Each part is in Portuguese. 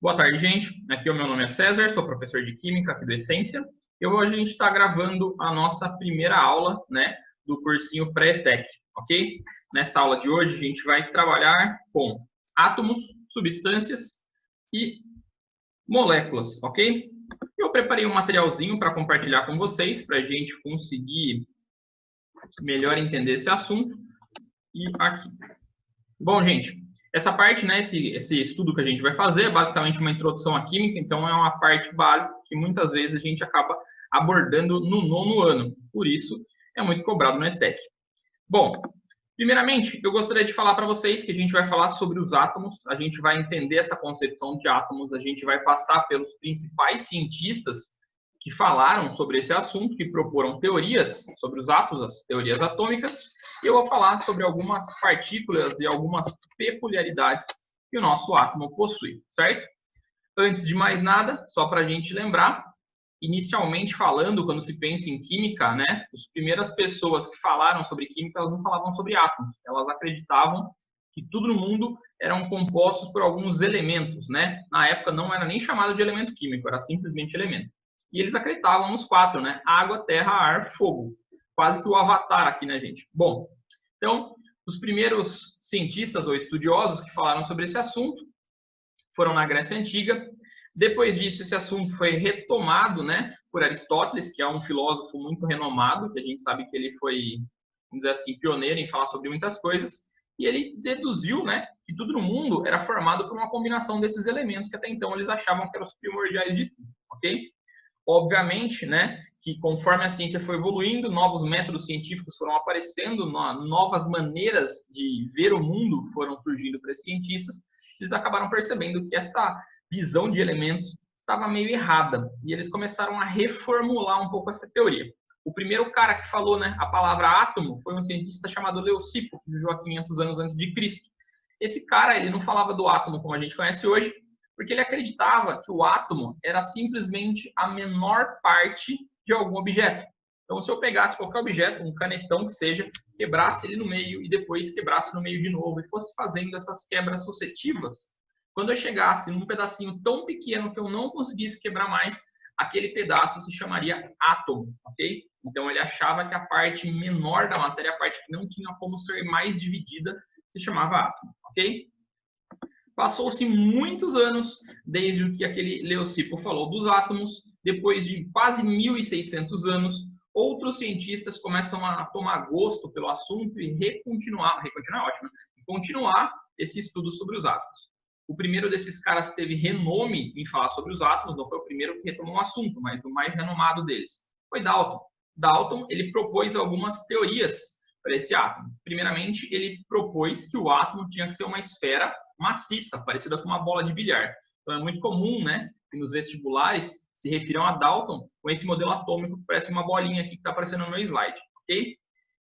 Boa tarde, gente. Aqui o meu nome é César, sou professor de Química aqui do Essência. E hoje a gente está gravando a nossa primeira aula, né, do cursinho Pré-ETEC, ok? Nessa aula de hoje a gente vai trabalhar com átomos, substâncias e moléculas, ok? Eu preparei um materialzinho para compartilhar com vocês, para a gente conseguir melhor entender esse assunto. E aqui. Bom, gente, essa parte, né, esse estudo que a gente vai fazer é basicamente uma introdução à química, então é uma parte básica que muitas vezes a gente acaba abordando no nono ano, por isso é muito cobrado no ETEC. Bom, primeiramente, eu gostaria de falar para vocês que a gente vai falar sobre os átomos, a gente vai entender essa concepção de átomos, a gente vai passar pelos principais cientistas que falaram sobre esse assunto, que proporam teorias sobre os átomos, as teorias atômicas, e eu vou falar sobre algumas partículas e algumas peculiaridades que o nosso átomo possui, certo? Antes de mais nada, só para a gente lembrar, inicialmente falando, quando se pensa em química, né, as primeiras pessoas que falaram sobre química, elas não falavam sobre átomos, elas acreditavam que tudo no mundo eram compostos por alguns elementos, né? Na época não era nem chamado de elemento químico, era simplesmente elemento. E eles acreditavam nos quatro, né? Água, terra, ar, fogo. Quase que o Avatar aqui, né, gente? Bom, então, os primeiros cientistas ou estudiosos que falaram sobre esse assunto foram na Grécia Antiga. Depois disso, esse assunto foi retomado, né, por Aristóteles, que é um filósofo muito renomado, que a gente sabe que ele foi, vamos dizer assim, pioneiro em falar sobre muitas coisas. E ele deduziu, né, que tudo no mundo era formado por uma combinação desses elementos que até então eles achavam que eram os primordiais de tudo, ok? Obviamente, né, que conforme a ciência foi evoluindo, novos métodos científicos foram aparecendo, novas maneiras de ver o mundo foram surgindo para esses cientistas, eles acabaram percebendo que essa visão de elementos estava meio errada, e eles começaram a reformular um pouco essa teoria. O primeiro cara que falou, né, a palavra átomo foi um cientista chamado Leucipo, que viveu há 500 anos antes de Cristo. Esse cara, ele não falava do átomo como a gente conhece hoje, porque ele acreditava que o átomo era simplesmente a menor parte de algum objeto. Então, se eu pegasse qualquer objeto, um canetão que seja, quebrasse ele no meio e depois quebrasse no meio de novo e fosse fazendo essas quebras sucessivas, quando eu chegasse num pedacinho tão pequeno que eu não conseguisse quebrar mais, aquele pedaço se chamaria átomo, ok? Então, ele achava que a parte menor da matéria, a parte que não tinha como ser mais dividida, se chamava átomo, ok? Passou-se muitos anos desde que aquele Leucipo falou dos átomos. Depois de quase 1.600 anos, outros cientistas começam a tomar gosto pelo assunto e continuar esse estudo sobre os átomos. O primeiro desses caras que teve renome em falar sobre os átomos, não foi o primeiro que retomou o assunto, mas o mais renomado deles, foi Dalton. Dalton, ele propôs algumas teorias para esse átomo. Primeiramente, ele propôs que o átomo tinha que ser uma esfera maciça, parecida com uma bola de bilhar. Então, é muito comum, né, que nos vestibulares se refiram a Dalton com esse modelo atômico que parece uma bolinha aqui que está aparecendo no meu slide, ok?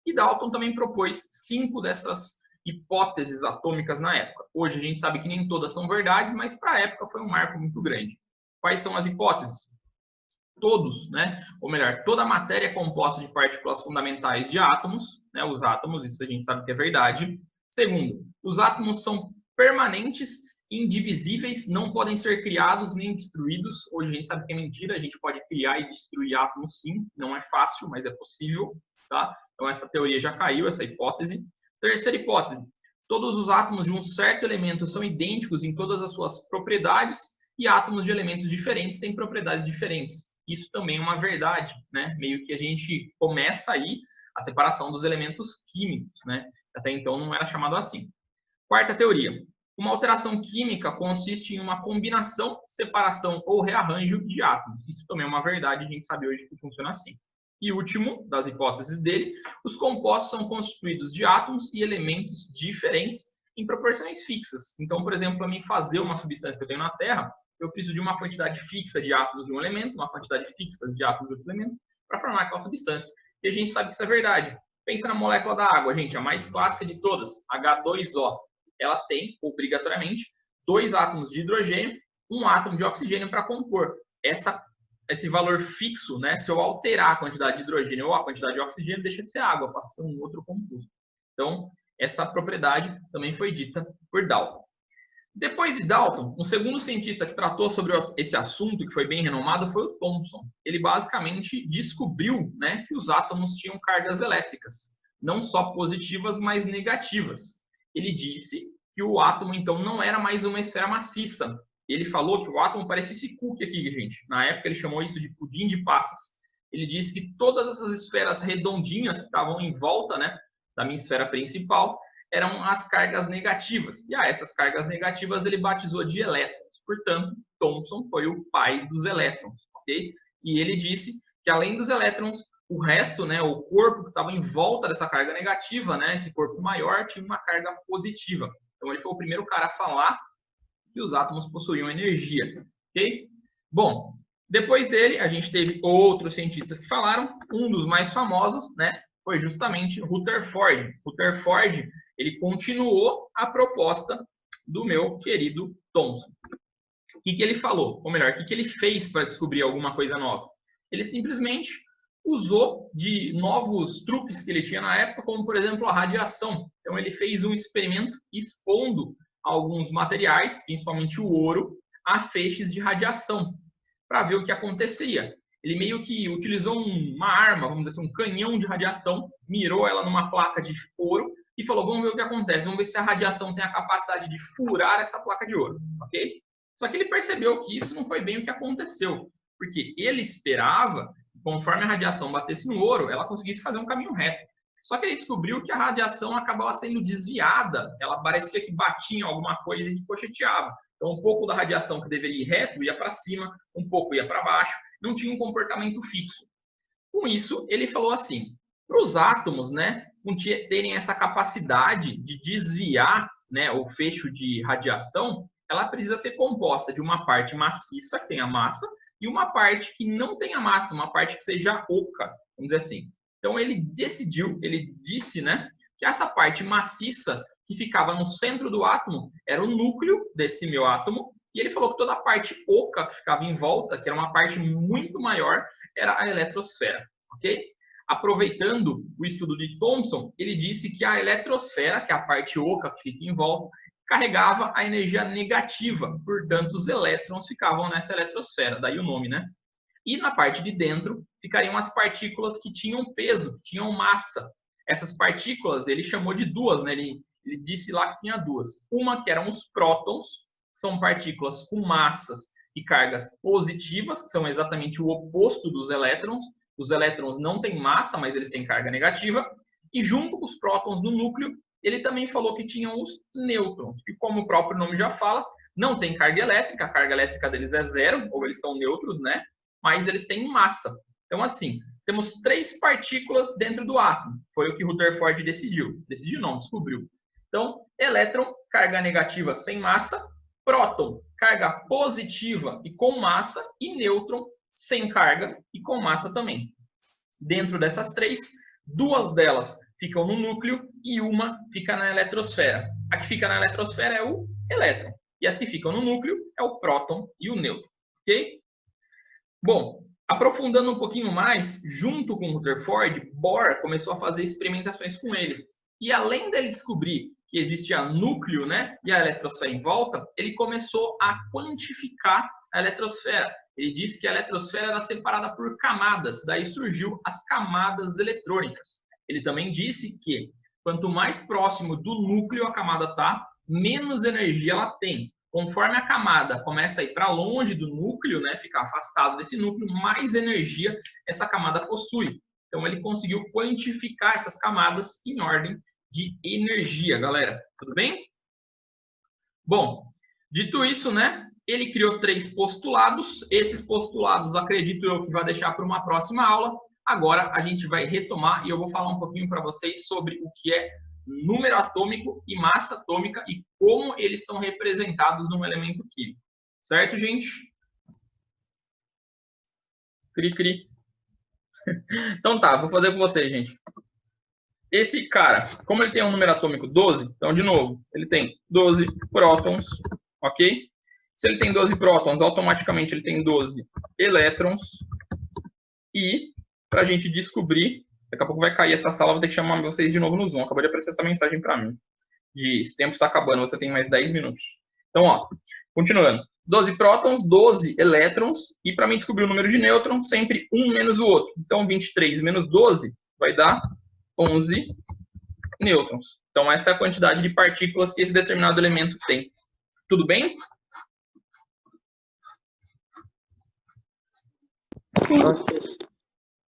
E Dalton também propôs 5 dessas hipóteses atômicas na época. Hoje a gente sabe que nem todas são verdades, mas para a época foi um marco muito grande. Quais são as hipóteses? Todos, né? Ou melhor, toda a matéria é composta de partículas fundamentais de átomos, né? Os átomos, isso a gente sabe que é verdade. Segundo, os átomos são permanentes, indivisíveis, não podem ser criados nem destruídos. Hoje a gente sabe que é mentira, a gente pode criar e destruir átomos sim, não é fácil, mas é possível, tá? Então essa teoria já caiu, essa hipótese. Terceira hipótese, todos os átomos de um certo elemento são idênticos em todas as suas propriedades e átomos de elementos diferentes têm propriedades diferentes. Isso também é uma verdade, né? Meio que a gente começa aí a separação dos elementos químicos, né? Até então não era chamado assim. Quarta teoria. Uma alteração química consiste em uma combinação, separação ou rearranjo de átomos. Isso também é uma verdade, a gente sabe hoje que funciona assim. E último, das hipóteses dele, os compostos são constituídos de átomos e elementos diferentes em proporções fixas. Então, por exemplo, para mim fazer uma substância que eu tenho na Terra, eu preciso de uma quantidade fixa de átomos de um elemento, uma quantidade fixa de átomos de outro elemento, para formar aquela substância. E a gente sabe que isso é verdade. Pensa na molécula da água, gente, a mais clássica de todas, H2O. Ela tem, obrigatoriamente, 2 átomos de hidrogênio, 1 átomo de oxigênio para compor. Esse valor fixo, né, se eu alterar a quantidade de hidrogênio ou a quantidade de oxigênio, deixa de ser água, passa a ser um outro composto. Então, essa propriedade também foi dita por Dalton. Depois de Dalton, um segundo cientista que tratou sobre esse assunto, que foi bem renomado, foi o Thomson. Ele basicamente descobriu, né, que os átomos tinham cargas elétricas, não só positivas, mas negativas. Ele disse que o átomo, então, não era mais uma esfera maciça. Ele falou que o átomo parecia esse cookie aqui, gente. Na época, ele chamou isso de pudim de passas. Ele disse que todas essas esferas redondinhas que estavam em volta, né, da minha esfera principal, eram as cargas negativas. E a essas cargas negativas ele batizou de elétrons. Portanto, Thomson foi o pai dos elétrons, ok? E ele disse que além dos elétrons, o resto, né, o corpo que estava em volta dessa carga negativa, né, esse corpo maior, tinha uma carga positiva. Então, ele foi o primeiro cara a falar que os átomos possuíam energia, ok? Bom, depois dele, a gente teve outros cientistas que falaram. Um dos mais famosos, né, foi justamente Rutherford. Rutherford, ele continuou a proposta do meu querido Thomson. O que ele falou? Ou melhor, o que ele fez para descobrir alguma coisa nova? Ele simplesmente usou de novos truques que ele tinha na época, como, por exemplo, a radiação. Então, ele fez um experimento expondo alguns materiais, principalmente o ouro, a feixes de radiação, para ver o que acontecia. Ele meio que utilizou uma arma, vamos dizer assim, um canhão de radiação, mirou ela numa placa de ouro e falou, vamos ver o que acontece, vamos ver se a radiação tem a capacidade de furar essa placa de ouro, ok? Só que ele percebeu que isso não foi bem o que aconteceu, porque ele esperava, conforme a radiação batesse no ouro, ela conseguisse fazer um caminho reto. Só que ele descobriu que a radiação acabava sendo desviada, ela parecia que batia em alguma coisa e ricocheteava. Então, um pouco da radiação que deveria ir reto ia para cima, um pouco ia para baixo, não tinha um comportamento fixo. Com isso, ele falou assim, para os átomos, né, terem essa capacidade de desviar, né, o fecho de radiação, ela precisa ser composta de uma parte maciça, que tenha massa, e uma parte que não tenha massa, uma parte que seja oca, vamos dizer assim. Então, ele decidiu, ele disse, né, que essa parte maciça que ficava no centro do átomo era o núcleo desse meu átomo, e ele falou que toda a parte oca que ficava em volta, que era uma parte muito maior, era a eletrosfera, ok? Aproveitando o estudo de Thomson, ele disse que a eletrosfera, que é a parte oca que fica em volta, carregava a energia negativa, portanto, os elétrons ficavam nessa eletrosfera, daí o nome, né? E na parte de dentro ficariam as partículas que tinham peso, que tinham massa. Essas partículas ele chamou de duas, né? Ele disse lá que tinha duas. Uma que eram os prótons, que são partículas com massas e cargas positivas, que são exatamente o oposto dos elétrons. Os elétrons não têm massa, mas eles têm carga negativa. E junto com os prótons do núcleo, ele também falou que tinham os nêutrons, que como o próprio nome já fala, não tem carga elétrica, a carga elétrica deles é zero, ou eles são nêutrons, né? Mas eles têm massa. Então, assim, temos 3 partículas dentro do átomo. Foi o que Rutherford decidiu. Decidiu não, descobriu. Então, elétron, carga negativa sem massa, próton, carga positiva e com massa, e nêutron, sem carga e com massa também. Dentro dessas 3, 2 delas ficam no núcleo e uma fica na eletrosfera. A que fica na eletrosfera é o elétron. E as que ficam no núcleo é o próton e o nêutron. Ok? Bom, aprofundando um pouquinho mais, junto com Rutherford, Bohr começou a fazer experimentações com ele. E além dele descobrir que existia núcleo, né, e a eletrosfera em volta, ele começou a quantificar a eletrosfera. Ele disse que a eletrosfera era separada por camadas, daí surgiu as camadas eletrônicas. Ele também disse que quanto mais próximo do núcleo a camada está, menos energia ela tem. Conforme a camada começa a ir para longe do núcleo, né, ficar afastado desse núcleo, mais energia essa camada possui. Então, ele conseguiu quantificar essas camadas em ordem de energia, galera. Tudo bem? Bom, dito isso, né, ele criou 3 postulados. Esses postulados, acredito eu, que vai deixar para uma próxima aula. Agora, a gente vai retomar e eu vou falar um pouquinho para vocês sobre o que é número atômico e massa atômica e como eles são representados num elemento químico. Certo, gente? Cri, cri. Então tá, vou fazer com vocês, gente. Esse cara, como ele tem um número atômico 12, então, de novo, ele tem 12 prótons, ok? Se ele tem 12 prótons, automaticamente ele tem 12 elétrons. E, para a gente descobrir, daqui a pouco vai cair essa sala, vou ter que chamar vocês de novo no Zoom. Acabou de aparecer essa mensagem para mim. Esse tempo está acabando, você tem mais 10 minutos. Então, ó, continuando. 12 prótons, 12 elétrons, e para mim descobrir o número de nêutrons, sempre um menos o outro. Então, 23 menos 12 vai dar 11 nêutrons. Então, essa é a quantidade de partículas que esse determinado elemento tem. Tudo bem?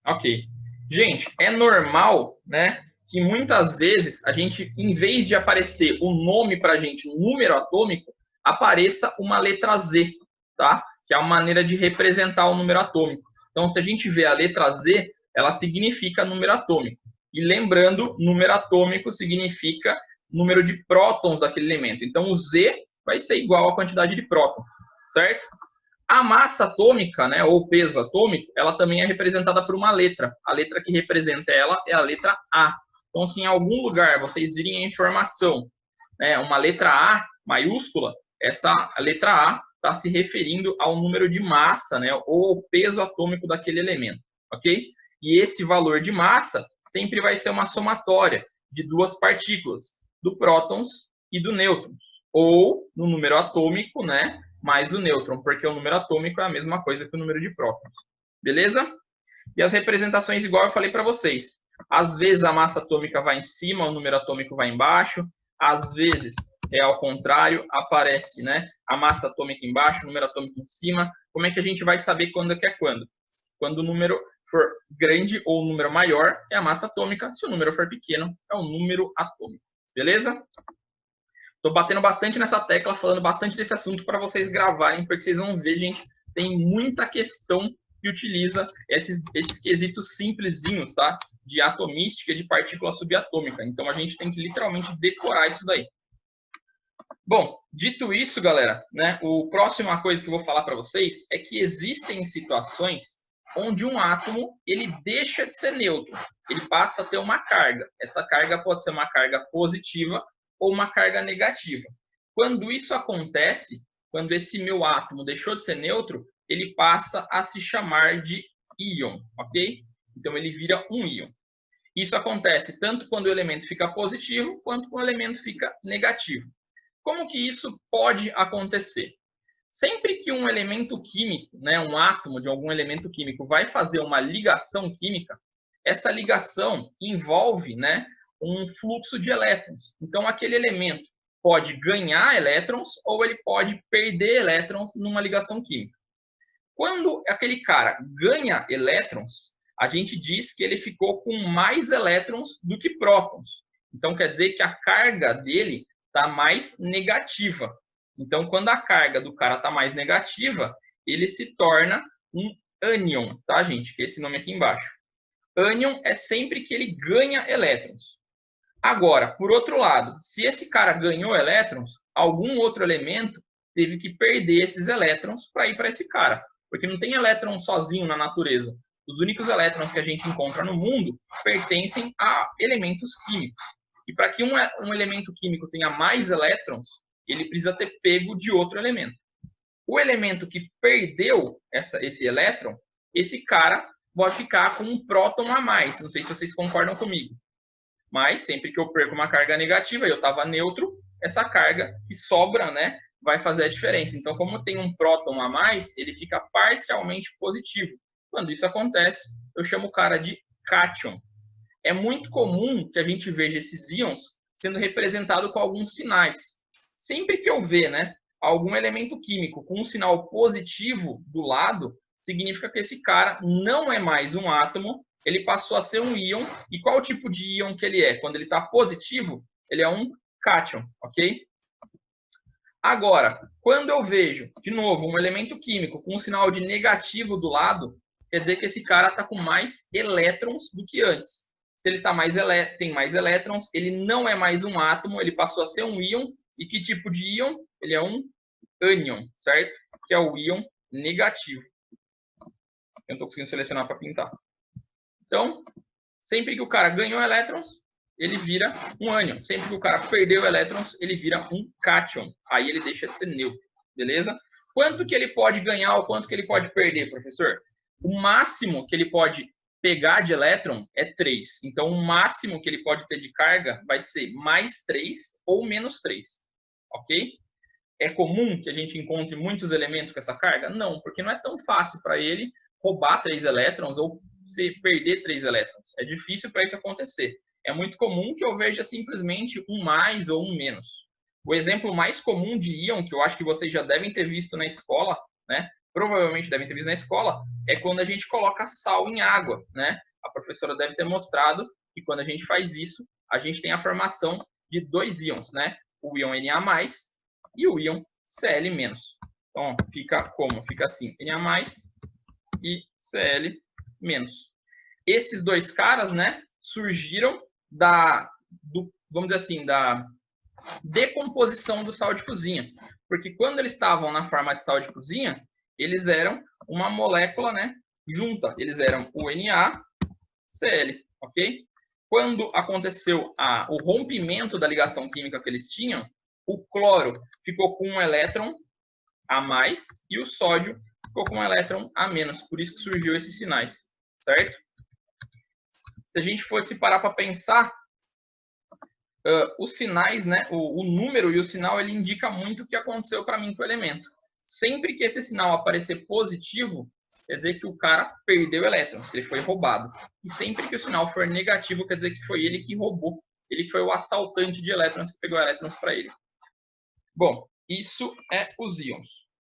Ok. Gente, é normal, né, que muitas vezes a gente, em vez de aparecer o nome para a gente, um número atômico, apareça uma letra Z, tá? Que é uma maneira de representar o número atômico. Então, se a gente vê a letra Z, ela significa número atômico. E lembrando, número atômico significa número de prótons daquele elemento. Então, o Z vai ser igual à quantidade de prótons, certo? A massa atômica, né, ou peso atômico, ela também é representada por uma letra. A letra que representa ela é a letra A. Então, se em algum lugar vocês virem a informação, né, uma letra A maiúscula, essa letra A está se referindo ao número de massa, né, ou ao peso atômico daquele elemento, ok? E esse valor de massa sempre vai ser uma somatória de duas partículas, do prótons e do nêutron, ou no número atômico, né, mais o nêutron, porque o número atômico é a mesma coisa que o número de prótons. Beleza? E as representações, igual eu falei para vocês. Às vezes a massa atômica vai em cima, o número atômico vai embaixo. Às vezes é ao contrário, aparece, né, a massa atômica embaixo, o número atômico em cima. Como é que a gente vai saber quando é que é quando? Quando o número for grande ou o número maior, é a massa atômica. Se o número for pequeno, é o número atômico. Beleza? Estou batendo bastante nessa tecla, falando bastante desse assunto para vocês gravarem, porque vocês vão ver, gente, tem muita questão que utiliza esses quesitos simplesinhos, tá? De atomística e de partícula subatômica. Então, a gente tem que literalmente decorar isso daí. Bom, dito isso, galera, né, a próxima coisa que eu vou falar para vocês é que existem situações onde um átomo ele deixa de ser neutro, ele passa a ter uma carga. Essa carga pode ser uma carga positiva ou uma carga negativa. Quando isso acontece, quando esse meu átomo deixou de ser neutro, ele passa a se chamar de íon, ok? Então ele vira um íon. Isso acontece tanto quando o elemento fica positivo, quanto quando o elemento fica negativo. Como que isso pode acontecer? Sempre que um elemento químico, né, um átomo de algum elemento químico vai fazer uma ligação química, essa ligação envolve, né, um fluxo de elétrons. Então, aquele elemento pode ganhar elétrons ou ele pode perder elétrons numa ligação química. Quando aquele cara ganha elétrons, a gente diz que ele ficou com mais elétrons do que prótons. Então, quer dizer que a carga dele está mais negativa. Então, quando a carga do cara está mais negativa, ele se torna um ânion, tá, gente? Que é esse nome aqui embaixo. Ânion é sempre que ele ganha elétrons. Agora, por outro lado, se esse cara ganhou elétrons, algum outro elemento teve que perder esses elétrons para ir para esse cara. Porque não tem elétron sozinho na natureza. Os únicos elétrons que a gente encontra no mundo pertencem a elementos químicos. E para que um elemento químico tenha mais elétrons, ele precisa ter pego de outro elemento. O elemento que perdeu esse elétron, esse cara pode ficar com um próton a mais. Não sei se vocês concordam comigo. Mas sempre que eu perco uma carga negativa, eu estava neutro, essa carga que sobra, né, vai fazer a diferença. Então, como tem um próton a mais, ele fica parcialmente positivo. Quando isso acontece, eu chamo o cara de cátion. É muito comum que a gente veja esses íons sendo representado com alguns sinais. Sempre que eu ver, né, algum elemento químico com um sinal positivo do lado, significa que esse cara não é mais um átomo, ele passou a ser um íon. E qual tipo de íon que ele é? Quando ele está positivo, ele é um cátion, ok? Agora, quando eu vejo, de novo, um elemento químico com um sinal de negativo do lado, quer dizer que esse cara está com mais elétrons do que antes. Se ele tem mais elétrons, ele não é mais um átomo, ele passou a ser um íon. E que tipo de íon? Ele é um ânion, certo? Que é o íon negativo. Eu não estou conseguindo selecionar para pintar. Então, sempre que o cara ganhou elétrons, ele vira um ânion. Sempre que o cara perdeu elétrons, ele vira um cátion. Aí ele deixa de ser neutro, beleza? Quanto que ele pode ganhar ou quanto que ele pode perder, professor? O máximo que ele pode pegar de elétron é 3. Então, o máximo que ele pode ter de carga vai ser mais 3 ou menos 3. Ok? É comum que a gente encontre muitos elementos com essa carga? Não, porque não é tão fácil para ele roubar 3 elétrons ou perder 3 elétrons. É difícil para isso acontecer. É muito comum que eu veja simplesmente um mais ou um menos. O exemplo mais comum de íon, que eu acho que vocês já devem ter visto na escola, né? Provavelmente devem ter visto na escola, é quando a gente coloca sal em água, né? A professora deve ter mostrado que quando a gente faz isso, a gente tem a formação de 2 íons, né? O íon Na+, e o íon Cl-. Então, fica como? Fica assim, Na+, e Cl-. Esses 2 caras, né, surgiram vamos dizer assim, da decomposição do sal de cozinha. Porque quando eles estavam na forma de sal de cozinha, eles eram uma molécula, né, junta. Eles eram o NaCl, ok? Quando aconteceu o rompimento da ligação química que eles tinham, o cloro ficou com um elétron a mais e o sódio ficou com um elétron a menos. Por isso que surgiu esses sinais, certo? Se a gente fosse parar para pensar, os sinais, né, o número e o sinal, ele indica muito o que aconteceu para mim com o elemento. Sempre que esse sinal aparecer positivo, quer dizer que o cara perdeu elétrons, que ele foi roubado. E sempre que o sinal for negativo, quer dizer que foi ele que roubou. Ele que foi o assaltante de elétrons que pegou elétrons para ele. Bom, isso é os íons.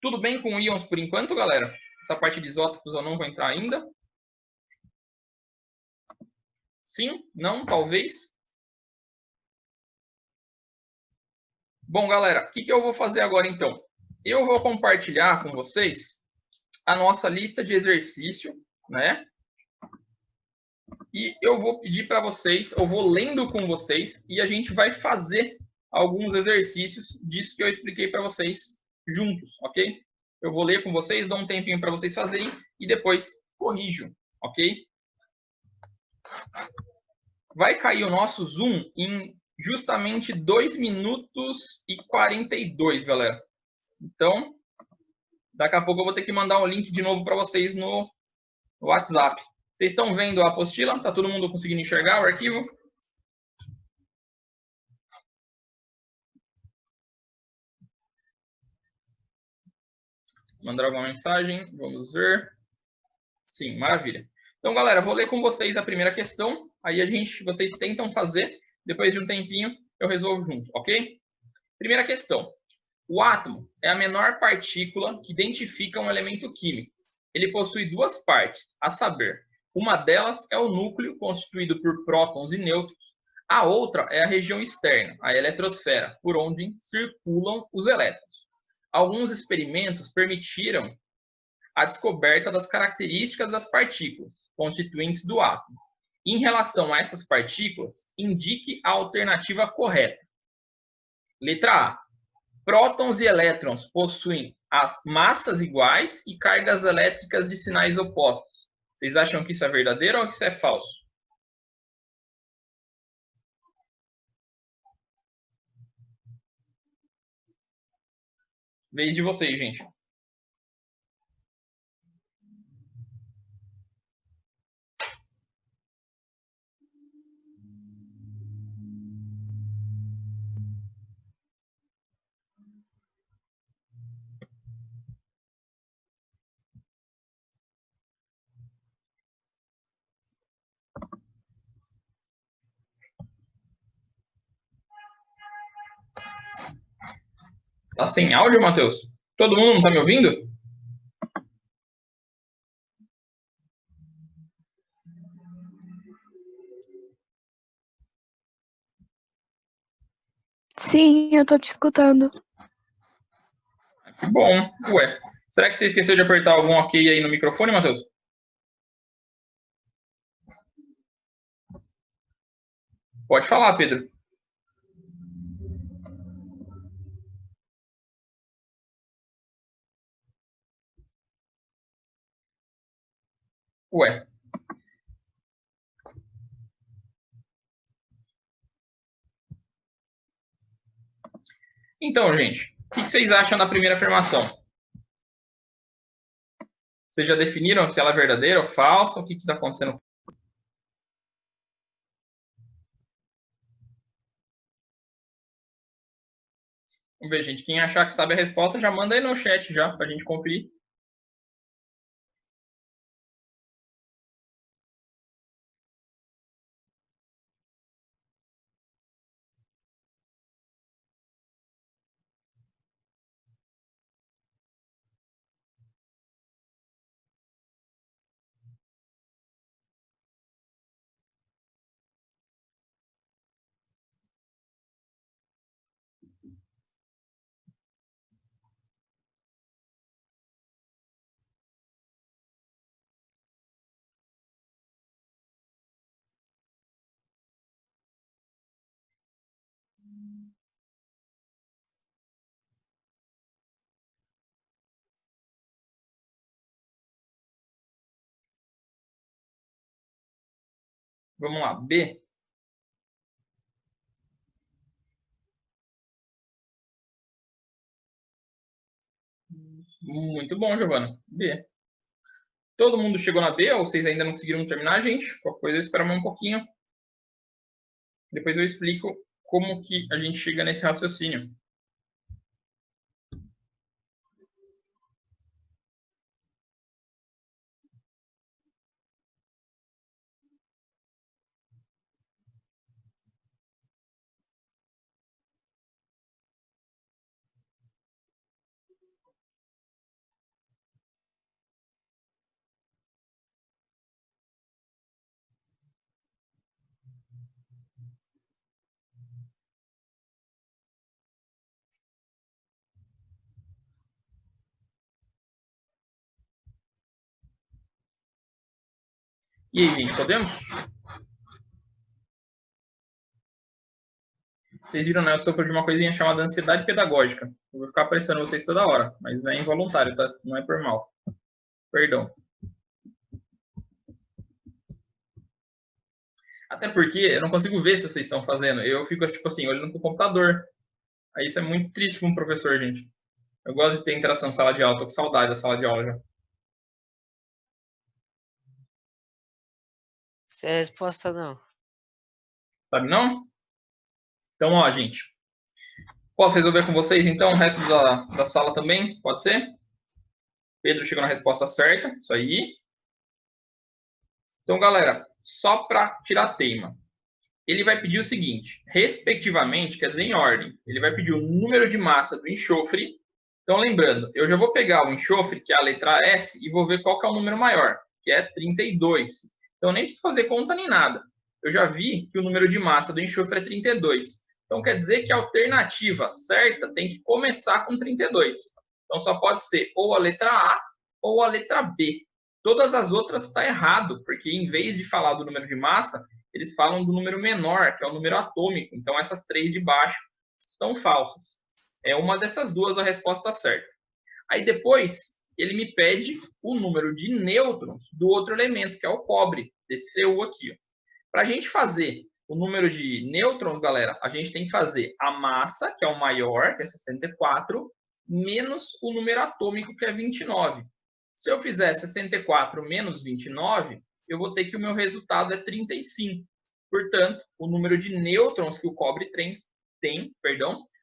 Tudo bem com íons por enquanto, galera? Essa parte de isótopos eu não vou entrar ainda. Sim? Não? Talvez? Bom, galera, o que eu vou fazer agora, então? Eu vou compartilhar com vocês a nossa lista de exercício, né? E eu vou pedir para vocês, eu vou lendo com vocês e a gente vai fazer alguns exercícios disso que eu expliquei para vocês juntos, ok? Eu vou ler com vocês, dou um tempinho para vocês fazerem e depois corrijo, ok? Vai cair o nosso Zoom em justamente 2 minutos e 42, galera. Então, daqui a pouco eu vou ter que mandar um link de novo para vocês no WhatsApp. Vocês estão vendo a apostila? Está todo mundo conseguindo enxergar o arquivo? Mandar alguma mensagem? Vamos ver. Sim, maravilha. Então, galera, vou ler com vocês a primeira questão. Aí vocês tentam fazer. Depois de um tempinho, eu resolvo junto, ok? Primeira questão. O átomo é a menor partícula que identifica um elemento químico. Ele possui 2 partes, a saber, uma delas é o núcleo, constituído por prótons e nêutrons. A outra é a região externa, a eletrosfera, por onde circulam os elétrons. Alguns experimentos permitiram a descoberta das características das partículas constituintes do átomo. Em relação a essas partículas, indique a alternativa correta. Letra A. Prótons e elétrons possuem as massas iguais e cargas elétricas de sinais opostos. Vocês acham que isso é verdadeiro ou que isso é falso? Vez de vocês, gente. Tá sem áudio, Matheus? Todo mundo não tá me ouvindo? Sim, eu tô te escutando. Que bom. Ué, será que você esqueceu de apertar algum ok aí no microfone, Matheus? Pode falar, Pedro. Ué. Então, gente, o que vocês acham da primeira afirmação? Vocês já definiram se ela é verdadeira ou falsa? O que está acontecendo? Vamos ver, gente. Quem achar que sabe a resposta, já manda aí no chat já, pra gente conferir. Vamos lá, B. Muito bom, Giovana. B. Todo mundo chegou na B ou vocês ainda não conseguiram terminar, gente? Qualquer coisa, espera mais um pouquinho. Depois eu explico como que a gente chega nesse raciocínio. E aí, gente, podemos? Vocês viram, né? Eu sofro de uma coisinha chamada ansiedade pedagógica. Eu vou ficar pressionando vocês toda hora, mas é involuntário, tá? Não é por mal. Perdão. Até porque eu não consigo ver se vocês estão fazendo. Eu fico, tipo assim, olhando pro computador. Aí isso é muito triste para um professor, gente. Eu gosto de ter interação na sala de aula. Tô com saudade da sala de aula já. Essa é a resposta, não. Sabe não? Então, ó, gente. Posso resolver com vocês, então, o resto da sala também? Pode ser? Pedro chegou na resposta certa. Isso aí. Então, galera, só para tirar tema. Ele vai pedir o seguinte, respectivamente, quer dizer, em ordem. Ele vai pedir o número de massa do enxofre. Então, lembrando, eu já vou pegar o enxofre, que é a letra S, e vou ver qual que é o número maior, que é 32. Então, nem preciso fazer conta nem nada. Eu já vi que o número de massa do enxofre é 32. Então, quer dizer que a alternativa certa tem que começar com 32. Então, só pode ser ou a letra A ou a letra B. Todas as outras está errado, porque em vez de falar do número de massa, eles falam do número menor, que é o número atômico. Então, essas três de baixo estão falsas. É uma dessas duas a resposta certa. Aí depois, ele me pede o número de nêutrons do outro elemento, que é o cobre, desse Cu aqui. Para a gente fazer o número de nêutrons, galera, a gente tem que fazer a massa, que é o maior, que é 64, menos o número atômico, que é 29. Se eu fizer 64 menos 29, eu vou ter que o meu resultado é 35. Portanto, o número de nêutrons que o cobre tem,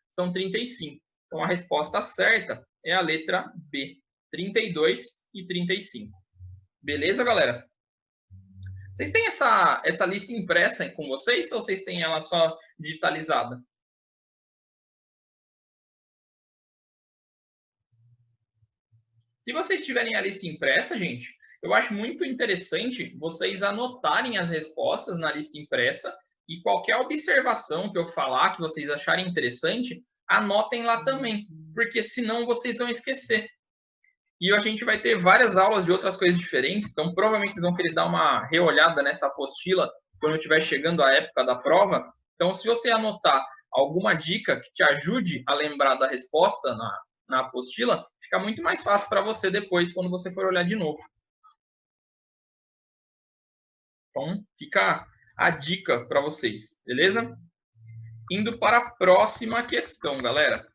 são 35. Então, a resposta certa é a letra B, 32 e 35. Beleza, galera? Vocês têm essa lista impressa com vocês ou vocês têm ela só digitalizada? Se vocês tiverem a lista impressa, gente, eu acho muito interessante vocês anotarem as respostas na lista impressa e qualquer observação que eu falar que vocês acharem interessante, anotem lá também, porque senão vocês vão esquecer. E a gente vai ter várias aulas de outras coisas diferentes, então provavelmente vocês vão querer dar uma reolhada nessa apostila quando estiver chegando a época da prova. Então, se você anotar alguma dica que te ajude a lembrar da resposta na apostila, fica muito mais fácil para você depois, quando você for olhar de novo. Então, fica a dica para vocês, beleza? Indo para a próxima questão, galera.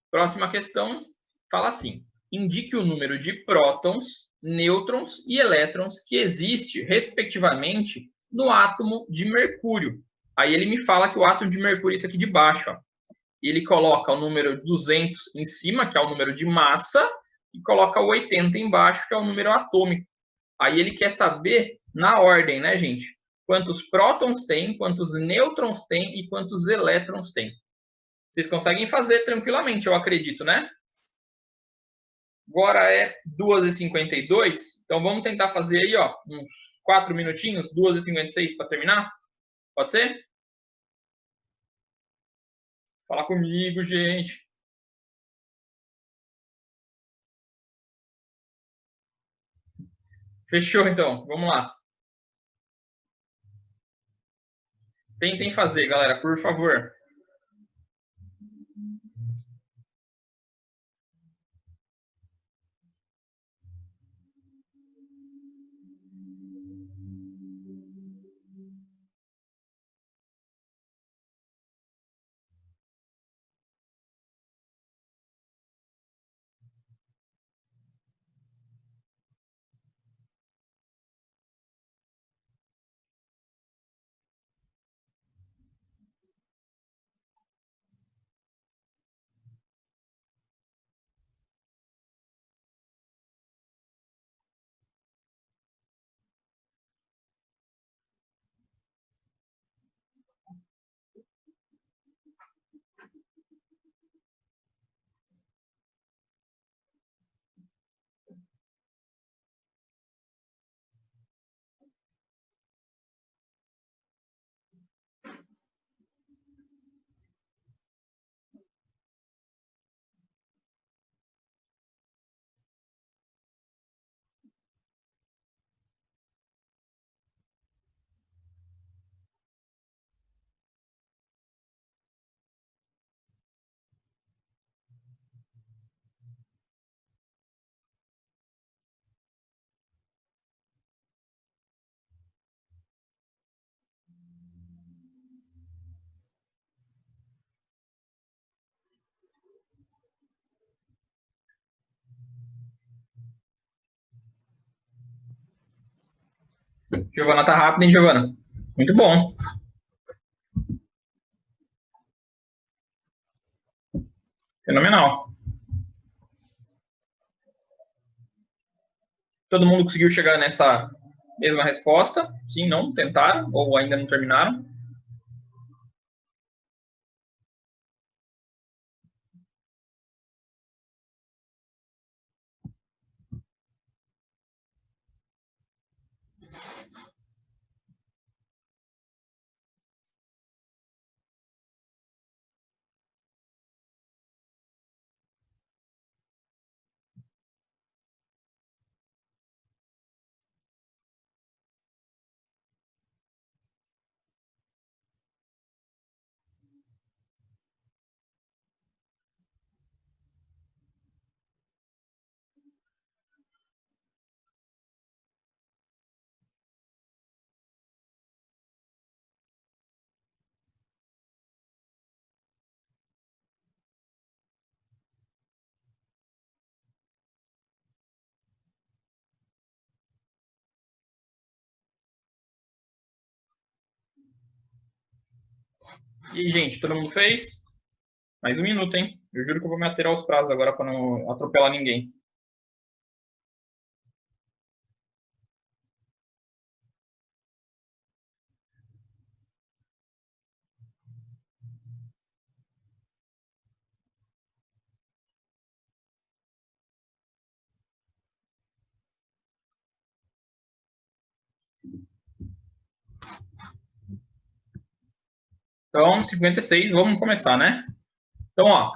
Próxima questão fala assim: indique o número de prótons, nêutrons e elétrons que existe, respectivamente, no átomo de mercúrio. Aí ele me fala que o átomo de mercúrio é esse aqui de baixo, ó. ele coloca o número 200 em cima, que é o número de massa, e coloca o 80 embaixo, que é o número atômico. Aí ele quer saber, na ordem, né, gente? Quantos prótons tem, quantos nêutrons tem e quantos elétrons tem. Vocês conseguem fazer tranquilamente, eu acredito, né? Agora é 2h52, então vamos tentar fazer aí, ó, uns 4 minutinhos, 2h56 para terminar? Pode ser? Fala comigo, gente. Fechou, então. Vamos lá. Tentem fazer, galera, por favor. Giovana tá rápida, hein, Giovana? Muito bom. Fenomenal. Todo mundo conseguiu chegar nessa mesma resposta? Sim, não? Tentaram? Ou ainda não terminaram? E, gente, todo mundo fez? Mais um minuto, hein? Eu juro que eu vou me ater aos prazos agora para não atropelar ninguém. Então, 56, vamos começar, né? Então, ó,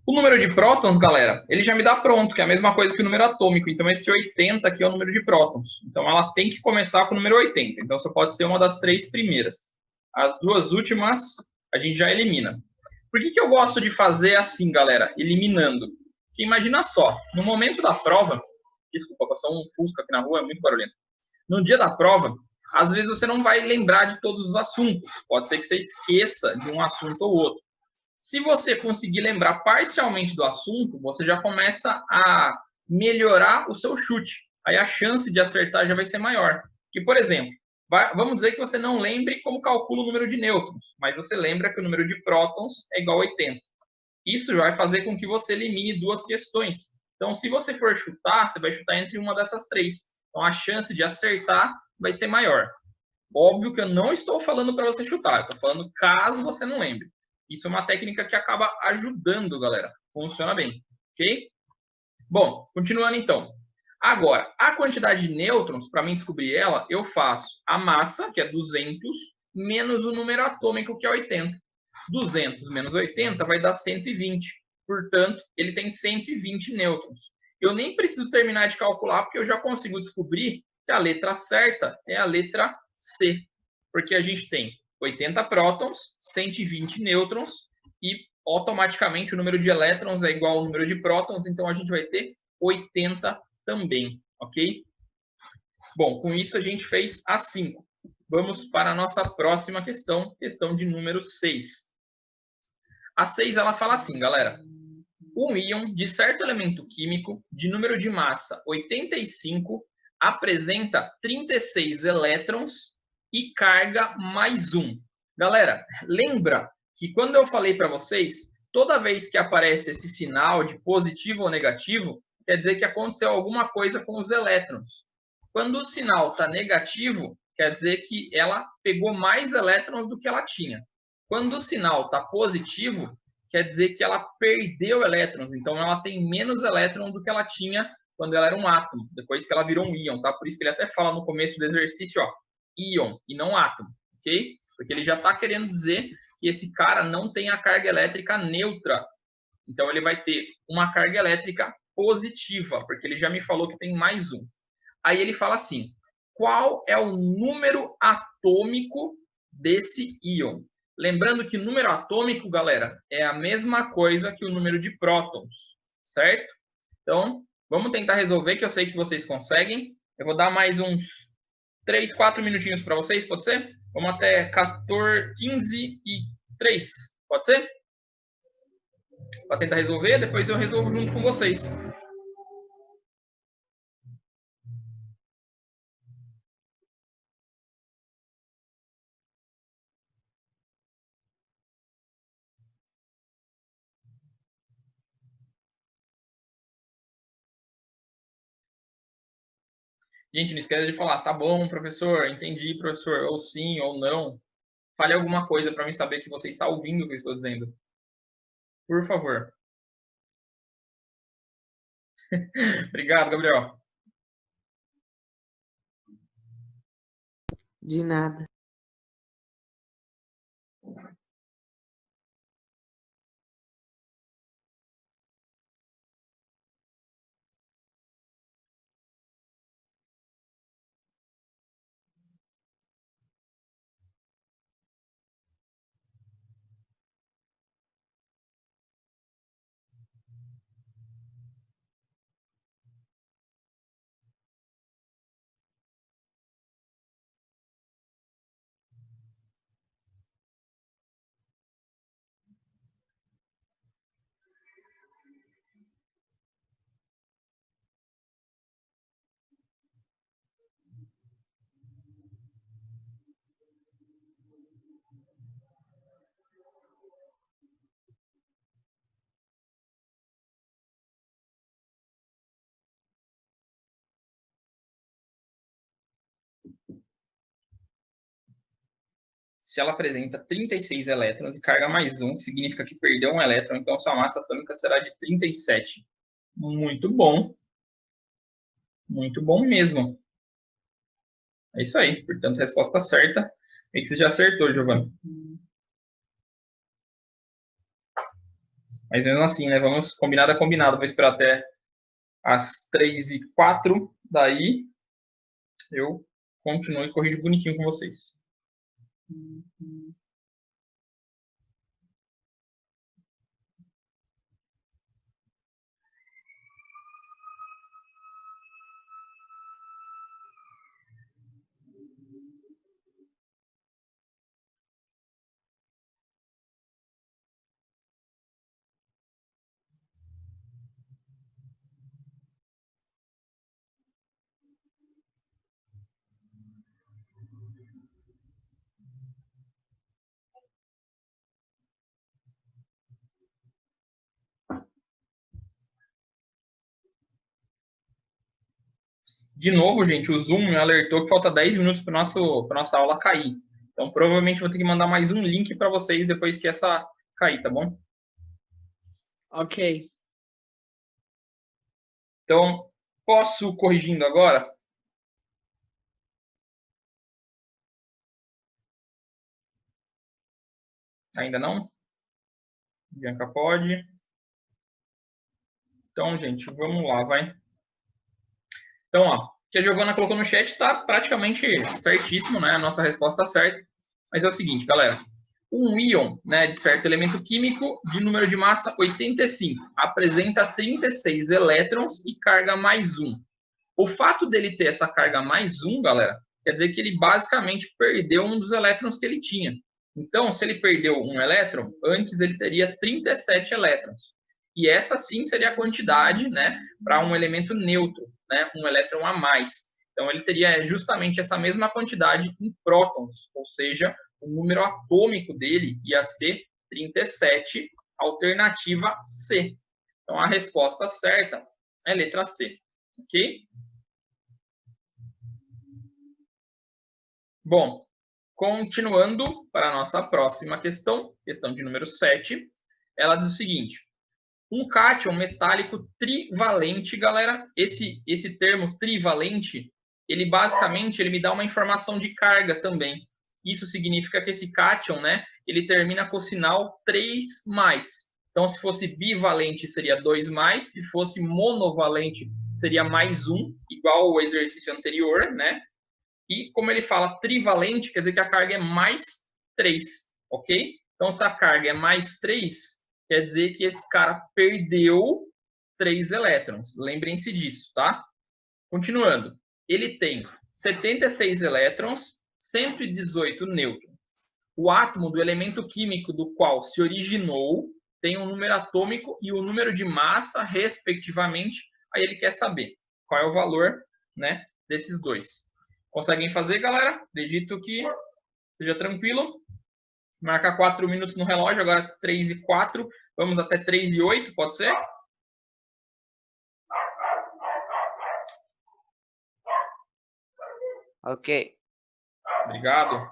o número de prótons, galera, ele já me dá pronto, que é a mesma coisa que o número atômico. Então, esse 80 aqui é o número de prótons. Então, ela tem que começar com o número 80. Então, só pode ser uma das 3 primeiras. As 2 últimas, a gente já elimina. Por que eu gosto de fazer assim, galera? Eliminando. Porque imagina só, no momento da prova... Desculpa, passou um fusca aqui na rua, é muito barulhento. No dia da prova, às vezes você não vai lembrar de todos os assuntos. Pode ser que você esqueça de um assunto ou outro. Se você conseguir lembrar parcialmente do assunto, você já começa a melhorar o seu chute. Aí a chance de acertar já vai ser maior. Que, por exemplo, Vamos dizer que você não lembre como calcula o número de nêutrons, mas você lembra que o número de prótons é igual a 80. Isso vai fazer com que você elimine duas questões. Então, se você for chutar, você vai chutar entre uma dessas três. Então, a chance de acertar vai ser maior. Óbvio que eu não estou falando para você chutar, eu estou falando caso você não lembre. Isso é uma técnica que acaba ajudando, galera. Funciona bem, ok? Bom, continuando então. Agora, a quantidade de nêutrons, para mim descobrir ela, eu faço a massa, que é 200, menos o número atômico, que é 80. 200 menos 80 vai dar 120. Portanto, ele tem 120 nêutrons. Eu nem preciso terminar de calcular, porque eu já consigo descobrir que a letra certa é a letra C. Porque a gente tem 80 prótons, 120 nêutrons e automaticamente o número de elétrons é igual ao número de prótons, então a gente vai ter 80 também, ok? Bom, com isso a gente fez a 5. Vamos para a nossa próxima questão, questão de número 6. A 6 ela fala assim, galera. Um íon de certo elemento químico de número de massa 85 apresenta 36 elétrons e carga mais 1. Galera, lembra que quando eu falei para vocês, toda vez que aparece esse sinal de positivo ou negativo, quer dizer que aconteceu alguma coisa com os elétrons. Quando o sinal está negativo, quer dizer que ela pegou mais elétrons do que ela tinha. Quando o sinal está positivo, quer dizer que ela perdeu elétrons, então ela tem menos elétrons do que ela tinha quando ela era um átomo, depois que ela virou um íon, tá? Por isso que ele até fala no começo do exercício, ó, íon e não átomo, ok? Porque ele já está querendo dizer que esse cara não tem a carga elétrica neutra, então ele vai ter uma carga elétrica positiva, porque ele já me falou que tem mais um. Aí ele fala assim, qual é o número atômico desse íon? Lembrando que número atômico, galera, é a mesma coisa que o número de prótons, certo? Então, vamos tentar resolver, que eu sei que vocês conseguem. Eu vou dar mais uns 3, 4 minutinhos para vocês, pode ser? Vamos até 14, 15 e 3, pode ser? Para tentar resolver, depois eu resolvo junto com vocês. Gente, não esqueça de falar, tá bom, professor, entendi, professor, ou sim, ou não. Fale alguma coisa para mim saber que você está ouvindo o que eu estou dizendo. Por favor. Obrigado, Gabriel. De nada. Se ela apresenta 36 elétrons e carga mais um, que significa que perdeu um elétron, então sua massa atômica será de 37. Muito bom. Muito bom mesmo. É isso aí. Portanto, a resposta certa é que você já acertou, Giovanni. Mas mesmo assim, né? Vamos combinado a combinado. Vou esperar até as 3h04. Daí eu continuo e corrijo bonitinho com vocês. De novo, gente, o Zoom me alertou que falta 10 minutos para nossa aula cair. Então, provavelmente vou ter que mandar mais um link para vocês depois que essa cair, tá bom? Ok. Então, posso corrigindo agora? Ainda não? Bianca pode. Então, gente, vamos lá, vai. Então, ó, o que a Giovana colocou no chat está praticamente certíssimo, né? A nossa resposta certa. Mas é o seguinte, galera. Um íon, né, de certo elemento químico de número de massa 85 apresenta 36 elétrons e carga mais 1. O fato dele ter essa carga mais 1, galera, quer dizer que ele basicamente perdeu um dos elétrons que ele tinha. Então, se ele perdeu um elétron, antes ele teria 37 elétrons. E essa sim seria a quantidade, né, para um elemento neutro, né, um elétron a mais. Então, ele teria justamente essa mesma quantidade em prótons, ou seja, o número atômico dele ia ser 37, alternativa C. Então, a resposta certa é letra C, ok? Bom, continuando para a nossa próxima questão, questão de número 7, ela diz o seguinte: um cátion metálico trivalente, galera, esse termo trivalente, ele basicamente ele me dá uma informação de carga também. Isso significa que esse cátion, né, ele termina com o sinal 3+. Então, se fosse bivalente, seria 2+, se fosse monovalente, seria +1, igual ao exercício anterior, né? E como ele fala trivalente, quer dizer que a carga é mais 3, ok? Então, se a carga é mais 3, quer dizer que esse cara perdeu 3 elétrons. Lembrem-se disso, tá? Continuando. Ele tem 76 elétrons, 118 nêutrons. O átomo do elemento químico do qual se originou tem um número atômico e o número de massa, respectivamente. Aí ele quer saber qual é o valor, né, desses dois. Conseguem fazer, galera? Acredito que seja tranquilo. Marca 4 minutos no relógio, agora 3:04. Vamos até 3:08, pode ser? Ok. Obrigado.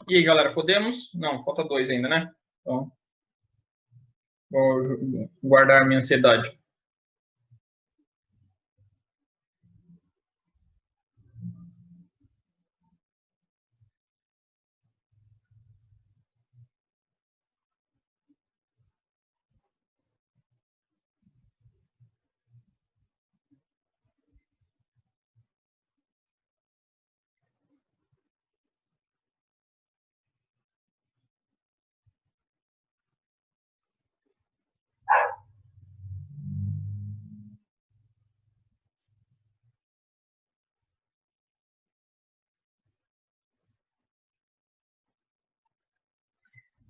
E aí, galera, podemos? Não, falta 2 ainda, né? Então, vou guardar a minha ansiedade.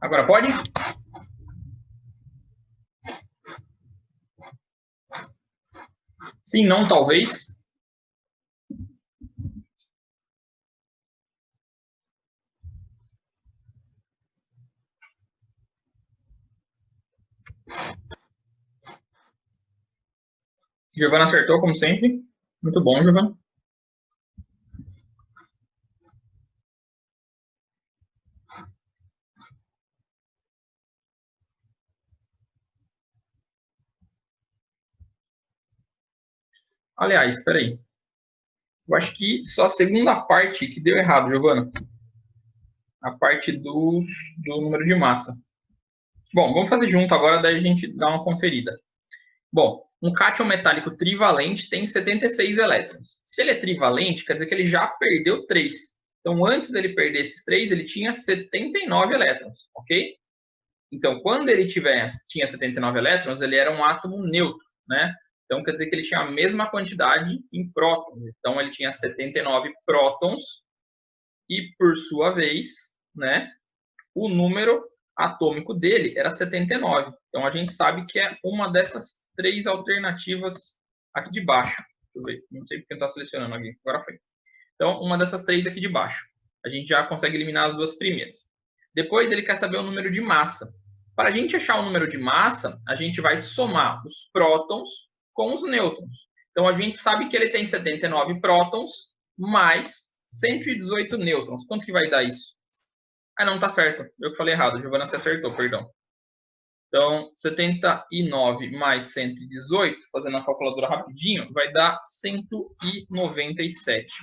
Agora pode? Sim, não, talvez. Giovana acertou, como sempre. Muito bom, Giovana. Aliás, espera aí. Eu acho que só a segunda parte que deu errado, Giovana. A parte do número de massa. Bom, vamos fazer junto agora, daí a gente dá uma conferida. Bom, um cátion metálico trivalente tem 76 elétrons. Se ele é trivalente, quer dizer que ele já perdeu 3. Então, antes dele perder esses 3, ele tinha 79 elétrons, ok? Então, quando ele tinha 79 elétrons, ele era um átomo neutro, né? Então, quer dizer que ele tinha a mesma quantidade em prótons. Então, ele tinha 79 prótons e, por sua vez, né, o número atômico dele era 79. Então, a gente sabe que é uma dessas 3 alternativas aqui de baixo. Deixa eu ver, não sei porque eu estou selecionando aqui. Agora foi. Então, uma dessas 3 aqui de baixo. A gente já consegue eliminar as 2 primeiras. Depois, ele quer saber o número de massa. Para a gente achar o número de massa, a gente vai somar os prótons com os nêutrons. Então, a gente sabe que ele tem 79 prótons mais 118 nêutrons. Quanto que vai dar isso? Ah, não, tá certo. Eu que falei errado. Giovana, você acertou, perdão. Então, 79 mais 118, fazendo a calculadora rapidinho, vai dar 197.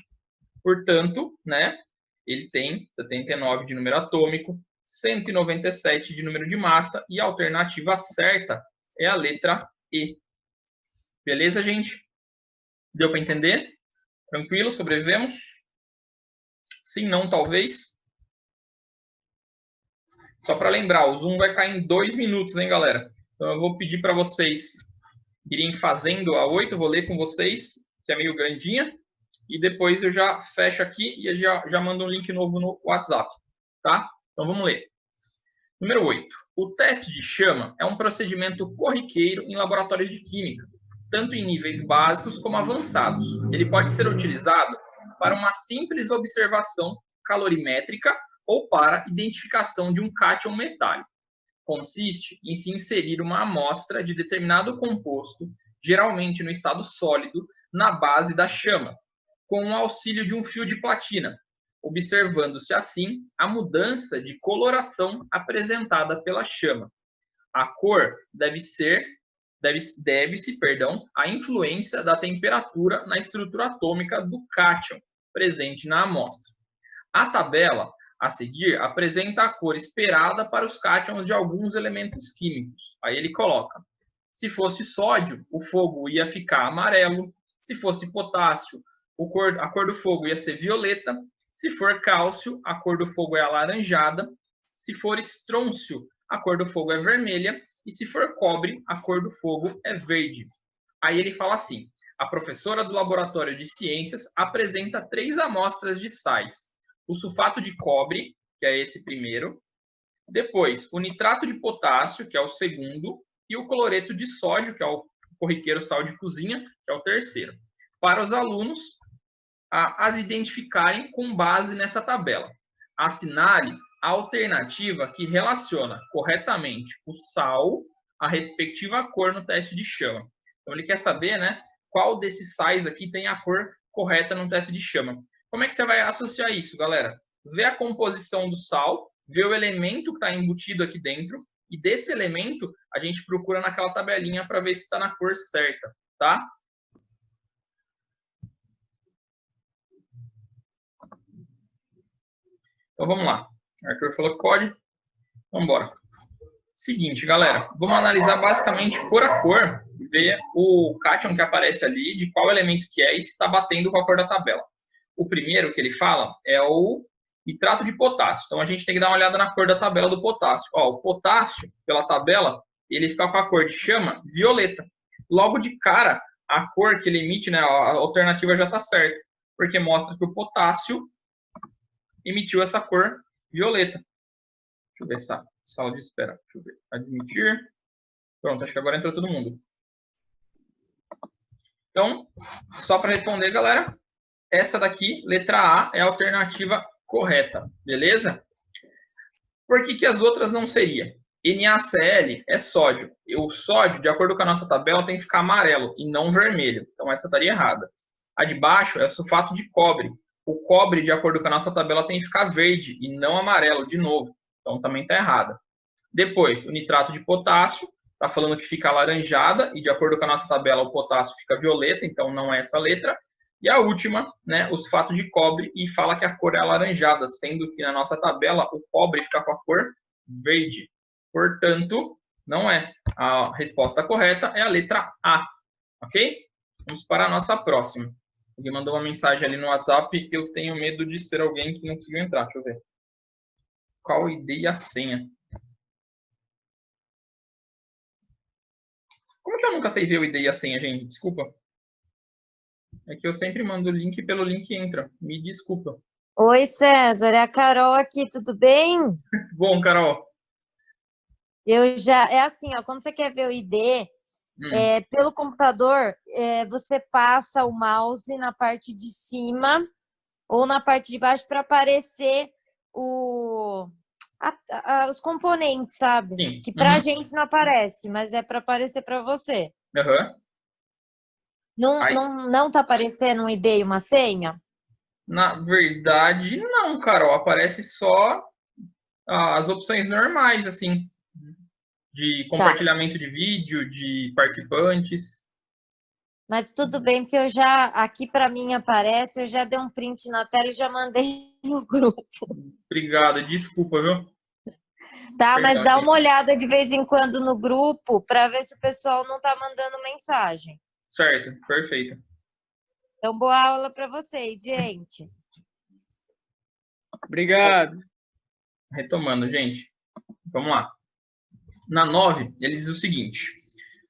Portanto, né, ele tem 79 de número atômico, 197 de número de massa, e a alternativa certa é a letra E. Beleza, gente? Deu para entender? Tranquilo? Sobrevivemos? Sim, não, talvez? Só para lembrar, o Zoom vai cair em 2 minutos, hein, galera? Então, eu vou pedir para vocês irem fazendo a 8, vou ler com vocês, que é meio grandinha, e depois eu já fecho aqui e já mando um link novo no WhatsApp, tá? Então, vamos ler. Número 8. O teste de chama é um procedimento corriqueiro em laboratórios de química, tanto em níveis básicos como avançados. Ele pode ser utilizado para uma simples observação calorimétrica ou para identificação de um cátion metálico. Consiste em se inserir uma amostra de determinado composto, geralmente no estado sólido, na base da chama, com o auxílio de um fio de platina, observando-se assim a mudança de coloração apresentada pela chama. A cor deve-se à influência da temperatura na estrutura atômica do cátion presente na amostra. A tabela a seguir apresenta a cor esperada para os cátions de alguns elementos químicos. Aí ele coloca: se fosse sódio, o fogo ia ficar amarelo; se fosse potássio, a cor do fogo ia ser violeta; se for cálcio, a cor do fogo é alaranjada; se for estrôncio, a cor do fogo é vermelha; e se for cobre, a cor do fogo é verde. Aí ele fala assim: a professora do laboratório de ciências apresenta 3 amostras de sais: o sulfato de cobre, que é esse primeiro; depois, o nitrato de potássio, que é o segundo; e o cloreto de sódio, que é o corriqueiro sal de cozinha, que é o terceiro. Para os alunos as identificarem com base nessa tabela. Assinale a alternativa que relaciona corretamente o sal à respectiva cor no teste de chama. Então, ele quer saber, né, qual desses sais aqui tem a cor correta no teste de chama. Como é que você vai associar isso, galera? Vê a composição do sal, vê o elemento que está embutido aqui dentro, e desse elemento a gente procura naquela tabelinha para ver se está na cor certa, tá? Então vamos lá. O Arthur falou que pode. Vamos embora. Seguinte, galera. Vamos analisar basicamente cor a cor, ver o cátion que aparece ali, de qual elemento que é e se está batendo com a cor da tabela. O primeiro que ele fala é o nitrato de potássio. Então a gente tem que dar uma olhada na cor da tabela do potássio. Ó, o potássio, pela tabela, ele fica com a cor de chama violeta. Logo de cara, a cor que ele emite, né, a alternativa já está certa, porque mostra que o potássio emitiu essa cor violeta. Deixa eu ver se está Sala de espera. Deixa eu ver. Admitir. Pronto, acho que agora entrou todo mundo. Então, só para responder, galera, essa daqui, letra A, é a alternativa correta, beleza? Por que as outras não seriam? NaCl é sódio. E o sódio, de acordo com a nossa tabela, tem que ficar amarelo e não vermelho. Então, essa estaria errada. A de baixo é o sulfato de cobre. O cobre, de acordo com a nossa tabela, tem que ficar verde e não amarelo, de novo. Então, também está errada. Depois, o nitrato de potássio. Está falando que fica alaranjada e, de acordo com a nossa tabela, o potássio fica violeta. Então, não é essa letra. E a última, né, o sulfato de cobre, e fala que a cor é alaranjada, sendo que na nossa tabela o cobre fica com a cor verde. Portanto, não é. A resposta correta é a letra A, ok? Vamos para a nossa próxima. Alguém mandou uma mensagem ali no WhatsApp, eu tenho medo de ser alguém que não conseguiu entrar. Deixa eu ver. Qual o ID e a senha? Como que eu nunca sei ver o ID e a senha, gente? Desculpa. É que eu sempre mando o link e pelo link entra. Me desculpa. Oi, César, é a Carol aqui, tudo bem? Bom, Carol. É assim, ó, quando você quer ver o ID, pelo computador, você passa o mouse na parte de cima ou na parte de baixo para aparecer os componentes, sabe? Sim. Que pra gente não aparece, mas é para aparecer para você. Aham. Não tá aparecendo um ID e uma senha? Na verdade, não, Carol. Aparece só as opções normais, assim, de compartilhamento de vídeo, de participantes. Mas tudo bem, porque aqui para mim aparece, eu já dei um print na tela e já mandei no grupo. Obrigado, desculpa, viu? Tá, Perdão, mas dá gente. uma olhada de vez em quando no grupo para ver se o pessoal não tá mandando mensagem. Certo, perfeito. Então, boa aula para vocês, gente. Obrigado. Retomando, gente. Vamos lá. Na 9, ele diz o seguinte: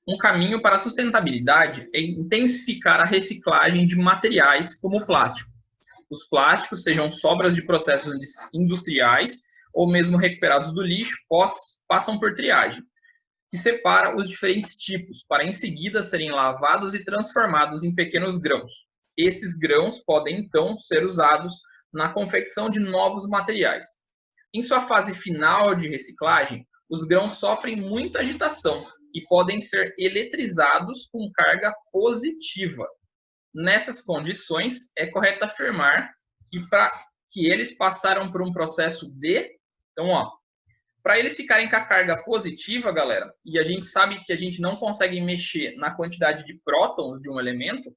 um caminho para a sustentabilidade é intensificar a reciclagem de materiais como o plástico. Os plásticos, sejam sobras de processos industriais ou mesmo recuperados do lixo, passam por triagem, que separa os diferentes tipos, para em seguida serem lavados e transformados em pequenos grãos. Esses grãos podem, então, ser usados na confecção de novos materiais. Em sua fase final de reciclagem, os grãos sofrem muita agitação e podem ser eletrizados com carga positiva. Nessas condições, é correto afirmar que eles passaram por um processo de... Então, ó, para eles ficarem com a carga positiva, galera, e a gente sabe que a gente não consegue mexer na quantidade de prótons de um elemento,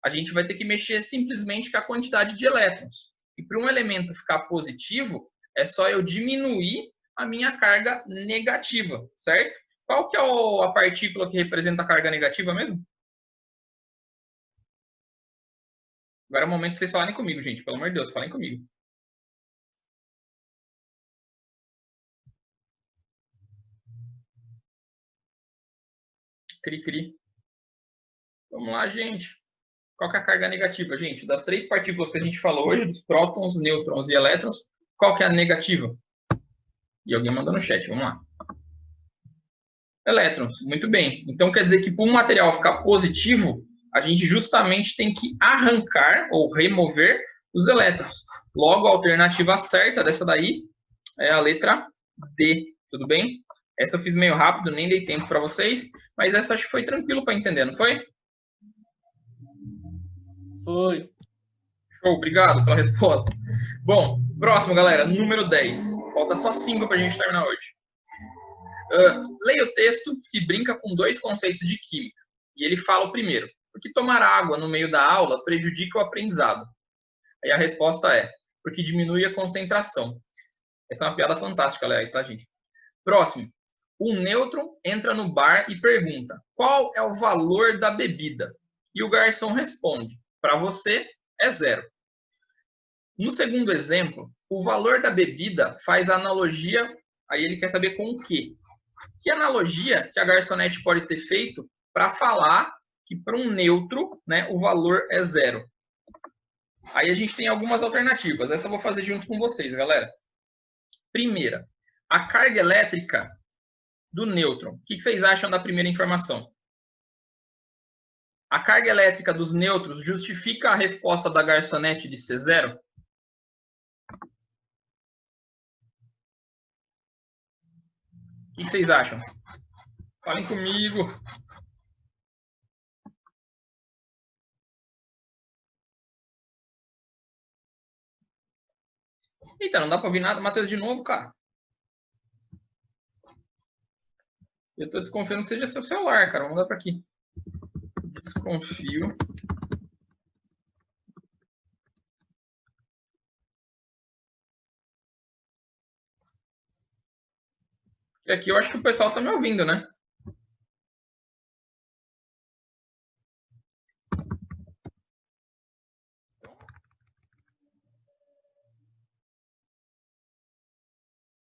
a gente vai ter que mexer simplesmente com a quantidade de elétrons. E para um elemento ficar positivo, é só eu diminuir a minha carga negativa, certo? Qual que é a partícula que representa a carga negativa mesmo? Agora é o momento de vocês falarem comigo, gente. Pelo amor de Deus, falem comigo. Cri, cri. Vamos lá, gente. Qual que é a carga negativa, gente? Das 3 partículas que a gente falou hoje, dos prótons, nêutrons e elétrons, qual que é a negativa? E alguém mandou no chat, vamos lá. Elétrons, muito bem. Então quer dizer que para um material ficar positivo, a gente justamente tem que arrancar ou remover os elétrons. Logo, a alternativa certa dessa daí é a letra D, tudo bem? Essa eu fiz meio rápido, nem dei tempo para vocês, mas essa acho que foi tranquilo para entender, não foi? Foi. Show, obrigado pela resposta. Bom, próximo, galera, número 10. Falta só 5 para a gente terminar hoje. Leia o texto que brinca com 2 conceitos de química. E ele fala o primeiro: porque tomar água no meio da aula prejudica o aprendizado? Aí a resposta é: porque diminui a concentração. Essa é uma piada fantástica, aliás, tá, gente? Próximo. Um nêutron entra no bar e pergunta: qual é o valor da bebida? E o garçom responde: para você é 0. No segundo exemplo, o valor da bebida faz analogia, aí ele quer saber com o quê? Que analogia que a garçonete pode ter feito para falar que para um neutro, né, o valor é 0? Aí a gente tem algumas alternativas. Essa eu vou fazer junto com vocês, galera. Primeira, A carga elétrica do nêutron. O que vocês acham da primeira informação? A carga elétrica dos nêutrons justifica a resposta da garçonete de ser zero? O que vocês acham? Falem comigo. Eita, não dá para ouvir nada. Matheus, de novo, cara. Eu estou desconfiando que seja seu celular, cara. Vamos dar para aqui. Desconfio. E aqui eu acho que o pessoal está me ouvindo, né?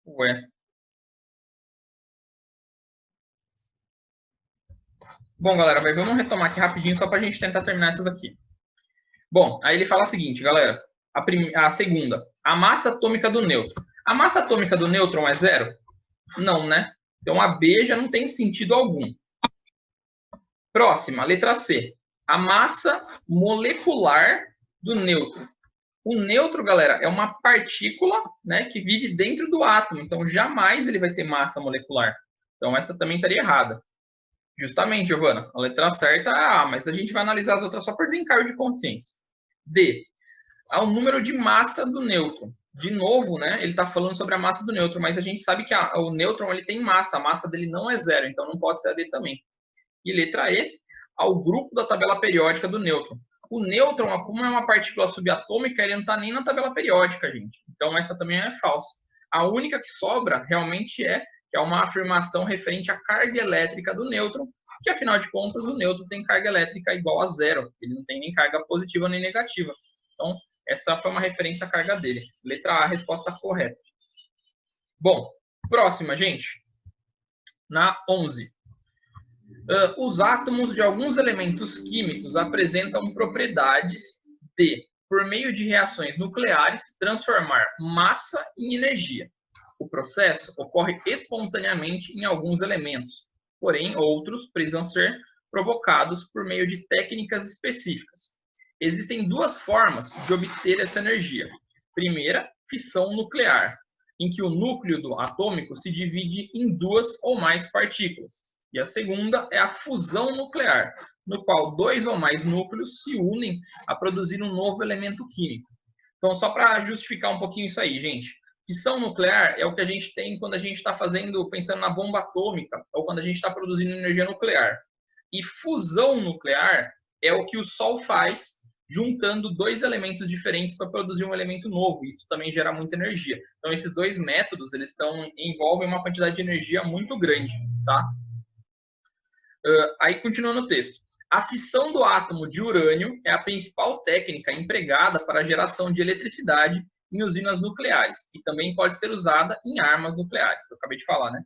Ué. Bom, galera, vamos retomar aqui rapidinho só para a gente tentar terminar essas aqui. Bom, aí ele fala o seguinte, galera. A segunda, a massa atômica do nêutron. A massa atômica do nêutron é zero? Não, né? Então a B já não tem sentido algum. Próxima, letra C. A massa molecular do nêutron. O nêutron, galera, é uma partícula, né, que vive dentro do átomo. Então jamais ele vai ter massa molecular. Então essa também estaria errada. Justamente, Giovana. A letra certa é A, mas a gente vai analisar as outras só por desencargo de consciência. D. É o número de massa do nêutron. De novo, né, ele está falando sobre a massa do nêutron, mas a gente sabe que o nêutron ele tem massa, a massa dele não é zero, então não pode ser a D também. E letra E, ao grupo da tabela periódica do nêutron. O nêutron, como é uma partícula subatômica, ele não está nem na tabela periódica, gente. Então essa também é falsa. A única que sobra realmente que é uma afirmação referente à carga elétrica do nêutron, que afinal de contas o nêutron tem carga elétrica igual a zero. Ele não tem nem carga positiva nem negativa. Então, essa foi uma referência à carga dele. Letra A, resposta correta. Bom, próxima, gente. Na 11. Os átomos de alguns elementos químicos apresentam propriedades de, por meio de reações nucleares, transformar massa em energia. O processo ocorre espontaneamente em alguns elementos, porém outros precisam ser provocados por meio de técnicas específicas. Existem duas formas de obter essa energia. Primeira, fissão nuclear, em que o núcleo do atômico se divide em duas ou mais partículas. E a segunda é a fusão nuclear, no qual dois ou mais núcleos se unem a produzir um novo elemento químico. Então, só para justificar um pouquinho isso aí, gente. Fissão nuclear é o que a gente tem quando a gente está pensando na bomba atômica, ou quando a gente está produzindo energia nuclear. E fusão nuclear é o que o Sol faz juntando dois elementos diferentes para produzir um elemento novo. Isso também gera muita energia. Então, esses dois métodos, eles envolvem uma quantidade de energia muito grande, tá? Aí, continuando o texto. A fissão do átomo de urânio é a principal técnica empregada para a geração de eletricidade em usinas nucleares e também pode ser usada em armas nucleares, que eu acabei de falar, né?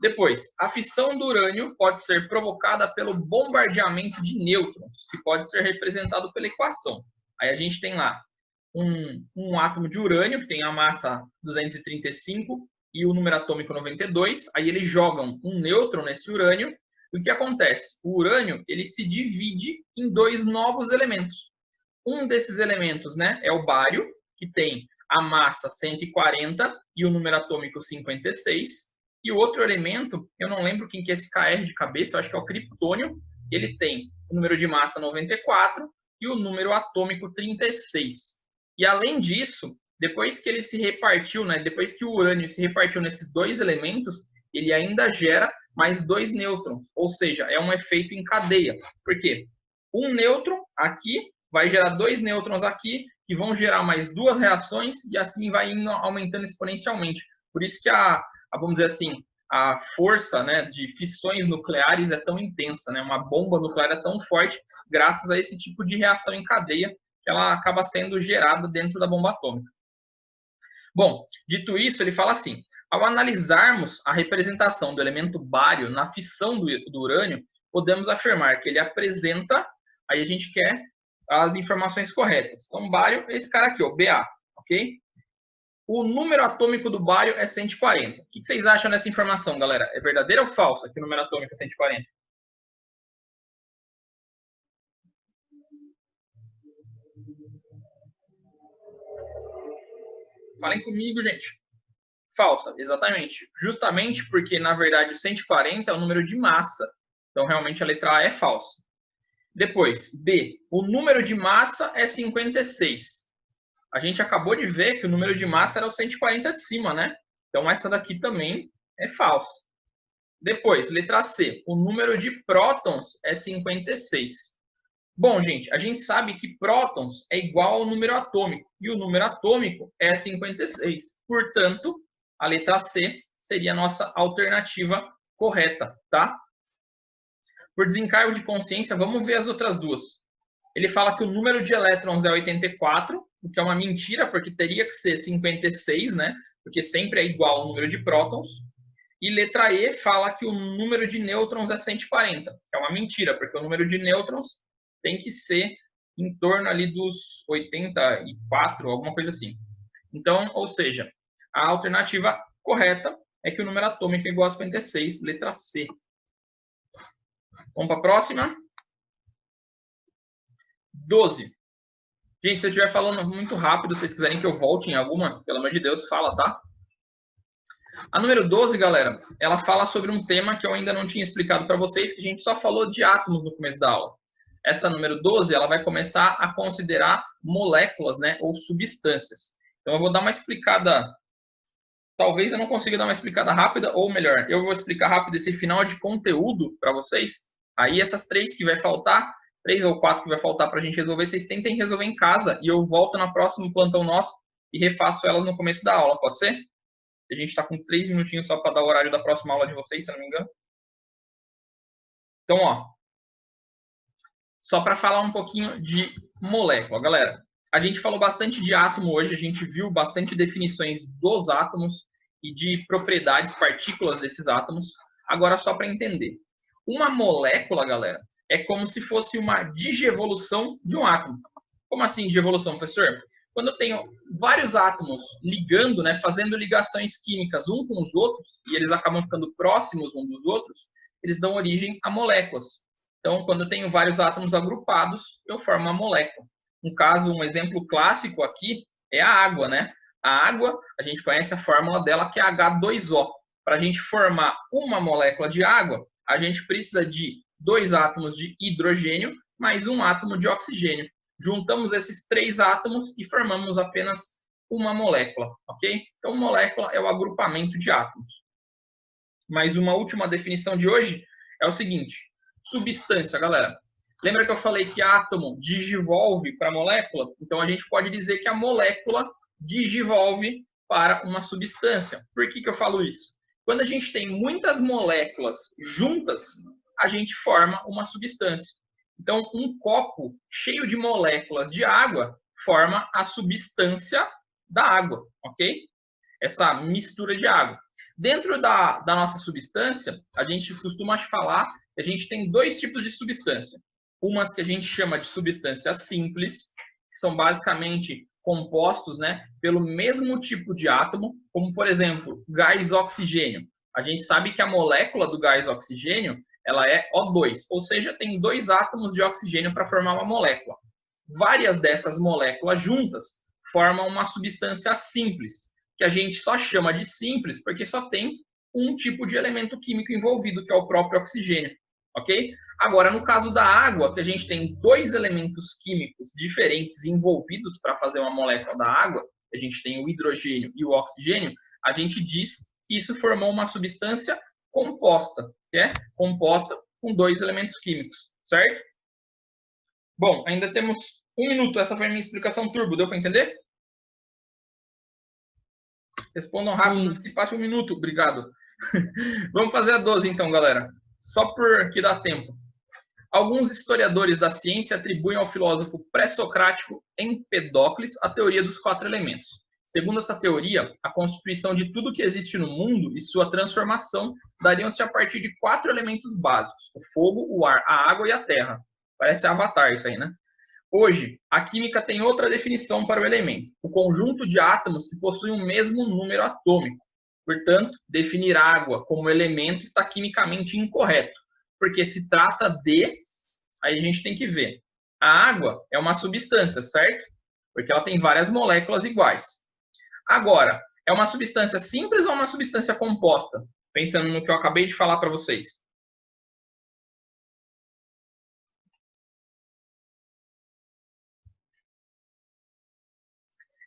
Depois, a fissão do urânio pode ser provocada pelo bombardeamento de nêutrons, que pode ser representado pela equação. Aí a gente tem lá um átomo de urânio, que tem a massa 235 e o número atômico 92. Aí eles jogam um nêutron nesse urânio. E o que acontece? O urânio ele se divide em dois novos elementos. Um desses elementos, né, é o bário, que tem a massa 140 e o número atômico 56. E o outro elemento, eu não lembro quem que é esse KR de cabeça, eu acho que é o criptônio. Ele tem o número de massa 94 e o número atômico 36. E além disso, depois que ele se repartiu, né, depois que o urânio se repartiu nesses dois elementos, ele ainda gera mais dois nêutrons. Ou seja, é um efeito em cadeia. Por quê? Um nêutron aqui vai gerar dois nêutrons aqui, que vão gerar mais duas reações, e assim vai indo, aumentando exponencialmente. Por isso que vamos dizer assim, a força, né, de fissões nucleares é tão intensa, né? Uma bomba nuclear é tão forte graças a esse tipo de reação em cadeia que ela acaba sendo gerada dentro da bomba atômica. Bom, dito isso, ele fala assim, ao analisarmos a representação do elemento bário na fissão do urânio, podemos afirmar que ele apresenta, aí a gente quer as informações corretas. Então, bário é esse cara aqui, ó, Ba, ok? o número atômico do bário é 140. O que vocês acham dessa informação, galera? É verdadeira ou falsa que o número atômico é 140? Falem comigo, gente. Falsa, exatamente. Justamente porque, na verdade, o 140 é o número de massa. Então, realmente, a letra A é falsa. Depois, B. O número de massa é 56. A gente acabou de ver que o número de massa era o 140 de cima, né? Então, essa daqui também é falsa. Depois, letra C. O número de prótons é 56. Bom, gente, a gente sabe que prótons é igual ao número atômico. E o número atômico é 56. Portanto, a letra C seria a nossa alternativa correta, tá? Por desencargo de consciência, vamos ver as outras duas. Ele fala que o número de elétrons é 84, o que é uma mentira, porque teria que ser 56, né? Porque sempre é igual ao número de prótons. E letra E fala que o número de nêutrons é 140, que é uma mentira, porque o número de nêutrons tem que ser em torno ali dos 84, alguma coisa assim. Então, ou seja, a alternativa correta é que o número atômico é igual a 56, letra C. Vamos para a próxima. 12. Gente, se eu estiver falando muito rápido, se vocês quiserem que eu volte em alguma, pelo amor de Deus, fala, tá? A número 12, galera, ela fala sobre um tema que eu ainda não tinha explicado para vocês, que a gente só falou de átomos no começo da aula. Essa número 12, ela vai começar a considerar moléculas, né, ou substâncias. Então, eu vou dar uma explicada, talvez eu não consiga dar uma explicada rápida, ou melhor, eu vou explicar rápido esse final de conteúdo para vocês. Aí, essas 3 que vai faltar, 3 ou 4 que vai faltar para a gente resolver, vocês tentem resolver em casa, e eu volto na próxima plantão nosso e refaço elas no começo da aula, pode ser? A gente está com 3 minutinhos só para dar o horário da próxima aula de vocês, se eu não me engano. Então, ó, só para falar um pouquinho de molécula, galera. A gente falou bastante de átomo hoje, a gente viu bastante definições dos átomos e de propriedades, partículas desses átomos. Agora, só para entender. Uma molécula, galera, é como se fosse uma digievolução de um átomo. Como assim digievolução, professor? Quando eu tenho vários átomos ligando, né, fazendo ligações químicas um com os outros, e eles acabam ficando próximos um dos outros, eles dão origem a moléculas. Então, quando eu tenho vários átomos agrupados, eu formo uma molécula. Um exemplo clássico aqui é a água, né? A água, a gente conhece a fórmula dela, que é H2O. Para a gente formar uma molécula de água, a gente precisa de 2 átomos de hidrogênio mais 1 átomo de oxigênio. Juntamos esses 3 átomos e formamos apenas uma molécula, ok? Então, molécula é o agrupamento de átomos. Mas uma última definição de hoje é o seguinte: substância, galera. Lembra que eu falei que átomo digivolve para molécula? Então, a gente pode dizer que a molécula digivolve para uma substância. Por que eu falo isso? Quando a gente tem muitas moléculas juntas, a gente forma uma substância. Então, um copo cheio de moléculas de água forma a substância da água, ok? Essa mistura de água. Dentro da nossa substância, a gente costuma falar que a gente tem 2 tipos de substância. Umas que a gente chama de substância simples, que são basicamente compostos, né, pelo mesmo tipo de átomo, como, por exemplo, gás oxigênio. A gente sabe que a molécula do gás oxigênio ela é O2, ou seja, tem 2 átomos de oxigênio para formar uma molécula. Várias dessas moléculas juntas formam uma substância simples, que a gente só chama de simples porque só tem um tipo de elemento químico envolvido, que é o próprio oxigênio, ok? Agora, no caso da água, que a gente tem 2 elementos químicos diferentes envolvidos para fazer uma molécula da água, a gente tem o hidrogênio e o oxigênio, a gente diz que isso formou uma substância composta, que é composta com 2 elementos químicos, certo? Bom, ainda temos 1 minuto. Essa foi a minha explicação turbo. Deu para entender? Respondam rápido, se passe 1 minuto. Obrigado. Vamos fazer a 12, então, galera. Só porque dá tempo. Alguns historiadores da ciência atribuem ao filósofo pré-socrático Empedócles a teoria dos 4 elementos. Segundo essa teoria, a constituição de tudo que existe no mundo e sua transformação dariam-se a partir de 4 elementos básicos: o fogo, o ar, a água e a terra. Parece Avatar isso aí, né? Hoje, a química tem outra definição para o elemento: o conjunto de átomos que possuem o mesmo número atômico. Portanto, definir água como elemento está quimicamente incorreto, porque se trata de... Aí a gente tem que ver. A água é uma substância, certo? Porque ela tem várias moléculas iguais. Agora, é uma substância simples ou uma substância composta? Pensando no que eu acabei de falar para vocês.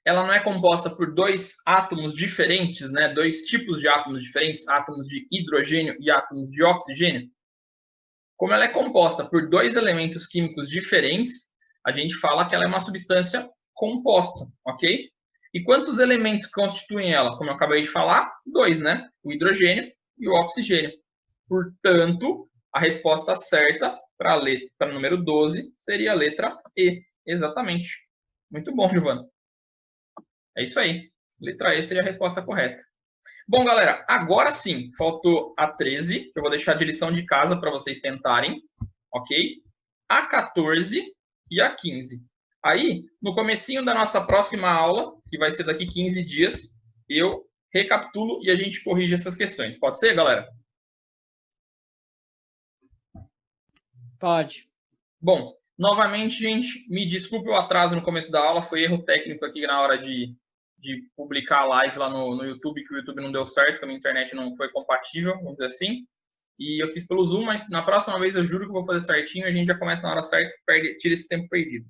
Ela não é composta por dois átomos diferentes, né? Dois tipos de átomos diferentes, átomos de hidrogênio e átomos de oxigênio. Como ela é composta por dois elementos químicos diferentes, a gente fala que ela é uma substância composta, ok? E quantos elementos constituem ela? Como eu acabei de falar, dois, né? O hidrogênio e o oxigênio. Portanto, a resposta certa para o número 12 seria a letra E. Exatamente. Muito bom, Giovana. É isso aí. Letra E seria a resposta correta. Bom, galera, agora sim, faltou a 13, que eu vou deixar de lição de casa para vocês tentarem, ok? A 14 e a 15. Aí, no comecinho da nossa próxima aula, que vai ser daqui 15 dias, eu recapitulo e a gente corrige essas questões. Pode ser, galera? Pode. Bom, novamente, gente, me desculpe o atraso no começo da aula, foi erro técnico aqui na hora de publicar a live lá no YouTube, que o YouTube não deu certo, que a minha internet não foi compatível, vamos dizer assim. E eu fiz pelo Zoom, mas na próxima vez eu juro que eu vou fazer certinho, a gente já começa na hora certa, tira esse tempo perdido.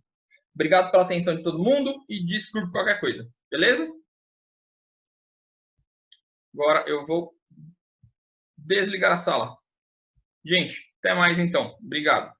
Obrigado pela atenção de todo mundo e desculpe qualquer coisa, beleza? Agora eu vou desligar a sala. Gente, até mais então. Obrigado.